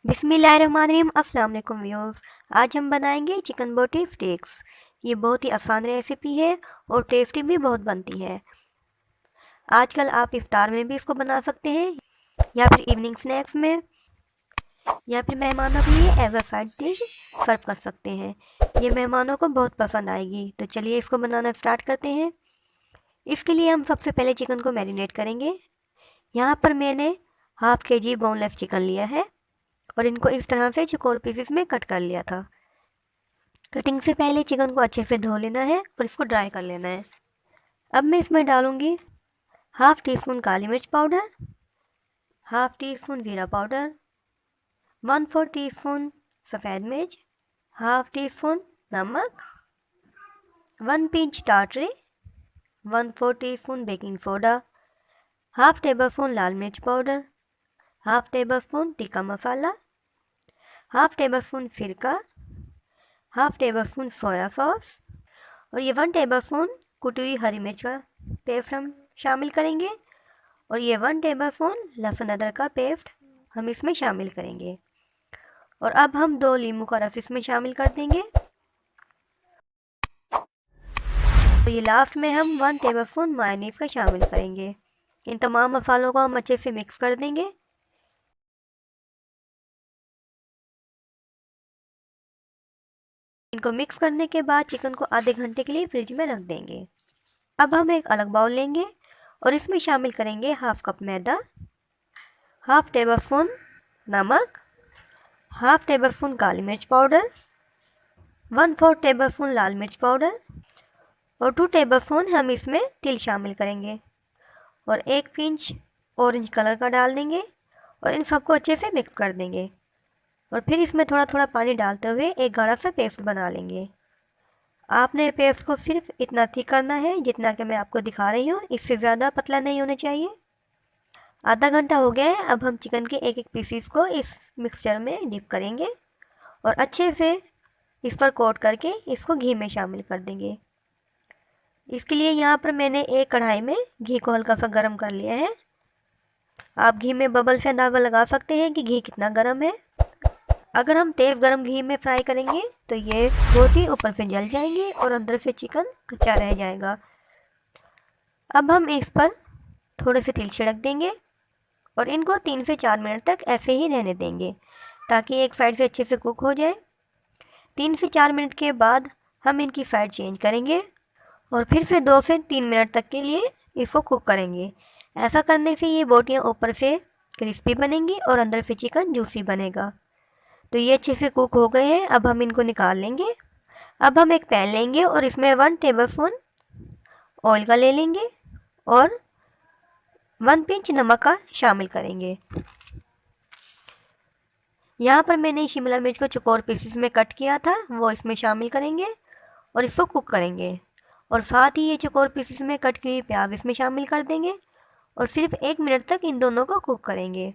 बिस्मिल्लाहिर्रहमानिर्रहीम। अस्सलाम वालेकुम व्यूअर्स। आज हम बनाएंगे चिकन बोटी स्टेक्स। ये बहुत ही आसान रेसिपी है और टेस्टी भी बहुत बनती है। आजकल आप इफ्तार में भी इसको बना सकते हैं या फिर इवनिंग स्नैक्स में या फिर मेहमानों के लिए एज अ साइड डिश सर्व कर सकते हैं। ये मेहमानों को बहुत पसंद आएगी। तो चलिए इसको बनाना स्टार्ट करते हैं। इसके लिए हम सबसे पहले चिकन को मैरिनेट करेंगे। यहाँ पर मैंने हाफ kg बोनलेस चिकन लिया है और इनको इस तरह से चौकोर पीसेस में कट कर लिया था। कटिंग से पहले चिकन को अच्छे से धो लेना है और इसको ड्राई कर लेना है। अब मैं इसमें डालूँगी हाफ़ टी स्पून काली मिर्च पाउडर, हाफ़ टी स्पून ज़ीरा पाउडर, 1/4 टीस्पून सफ़ेद मिर्च, हाफ़ टी स्पून नमक, 1 पिंच टाटरी, 1/4 teaspoon baking soda, half tablespoon लाल मिर्च powder, half tablespoon tikka masala, half tablespoon सिरका, half tablespoon soya sauce और ये 1 टेबल स्पून कुटी हुई हरी मिर्च का पेस्ट हम शामिल करेंगे और ये 1 टेबल स्पून लहसुन अदरक का पेस्ट हम इसमें शामिल करेंगे। और अब हम 2 नींबू का रस इसमें शामिल कर देंगे। तो ये लास्ट में हम 1 टेबल स्पून मायोनीज़ का शामिल करेंगे। इन तमाम मसालों को हम अच्छे से मिक्स कर देंगे। इनको मिक्स करने के बाद चिकन को आधे घंटे के लिए फ्रिज में रख देंगे। अब हम एक अलग बाउल लेंगे और इसमें शामिल करेंगे हाफ़ कप मैदा, हाफ़ टेबल स्पून नमक, हाफ़ टेबल स्पून काली मिर्च पाउडर, 1/4 टेबल स्पून लाल मिर्च पाउडर और 2 टेबल स्पून हम इसमें तिल शामिल करेंगे और 1 पिंच ऑरेंज कलर का डाल देंगे और इन सबको अच्छे से मिक्स कर देंगे। और फिर इसमें थोड़ा थोड़ा पानी डालते हुए एक गाढ़ा सा पेस्ट बना लेंगे। आपने पेस्ट को सिर्फ इतना थिक करना है जितना कि मैं आपको दिखा रही हूँ, इससे ज़्यादा पतला नहीं होना चाहिए। आधा घंटा हो गया है। अब हम चिकन के एक एक पीसीस को इस मिक्सचर में डिप करेंगे और अच्छे से इस पर कोट करके इसको घी में शामिल कर देंगे। इसके लिए यहाँ पर मैंने एक कढ़ाई में घी को हल्का सा गर्म कर लिया है। आप घी में बबल से अंदाज़ा लगा सकते हैं कि घी कितना गर्म है। अगर हम तेज़ गरम घी में फ्राई करेंगे तो ये बोटी ऊपर से जल जाएंगी और अंदर से चिकन कच्चा रह जाएगा। अब हम इस पर थोड़े से तिल छिड़क देंगे और इनको 3 से 4 मिनट तक ऐसे ही रहने देंगे ताकि एक साइड से अच्छे से कुक हो जाए। 3 से 4 मिनट के बाद हम इनकी साइड चेंज करेंगे और फिर से 2 से 3 मिनट तक के लिए इसको कुक करेंगे। ऐसा करने से ये बोटियाँ ऊपर से क्रिस्पी बनेंगी और अंदर से चिकन जूसी बनेगा। तो ये अच्छे से कुक हो गए हैं। अब हम इनको निकाल लेंगे। अब हम एक पैन लेंगे और इसमें 1 टेबल स्पून ऑयल का ले लेंगे और 1 पिंच नमक का शामिल करेंगे। यहाँ पर मैंने शिमला मिर्च को चौकोर पीसेस में कट किया था, वो इसमें शामिल करेंगे और इसको कुक करेंगे। और साथ ही ये चौकोर पीसेस में कट की हुई प्याज इसमें शामिल कर देंगे और सिर्फ 1 मिनट तक इन दोनों को कुक करेंगे।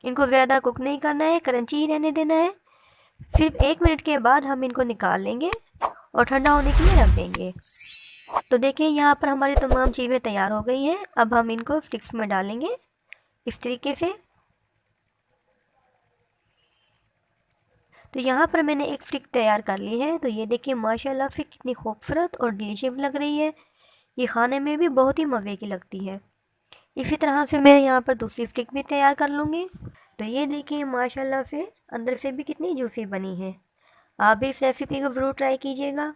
इनको ज़्यादा कुक नहीं करना है, क्रंची ही रहने देना है। सिर्फ 1 मिनट के बाद हम इनको निकाल लेंगे और ठंडा होने के लिए रख देंगे। तो देखिए यहाँ पर हमारी तमाम चीज़ें तैयार हो गई हैं। अब हम इनको स्टिक्स में डालेंगे इस तरीके से। तो यहाँ पर मैंने एक स्टिक तैयार कर ली है। तो ये देखिए माशाल्लाह से कितनी खूबसूरत और डिलीशियस लग रही है। ये खाने में भी बहुत ही मज़े की लगती है। इसी तरह से मैं यहाँ पर दूसरी स्टिक भी तैयार कर लूँगी। तो ये देखिए माशाल्लाह से अंदर से भी कितनी जूसी बनी है। आप भी इस रेसिपी को ज़रूर ट्राई कीजिएगा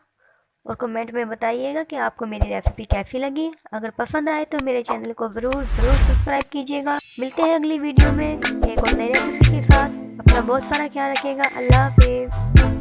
और कमेंट में बताइएगा कि आपको मेरी रेसिपी कैसी लगी। अगर पसंद आए तो मेरे चैनल को ज़रूर सब्सक्राइब कीजिएगा। मिलते हैं अगली वीडियो में एक और नई रेसिपी के साथ। अपना बहुत सारा ख्याल रखिएगा। अल्लाह हाफिज़।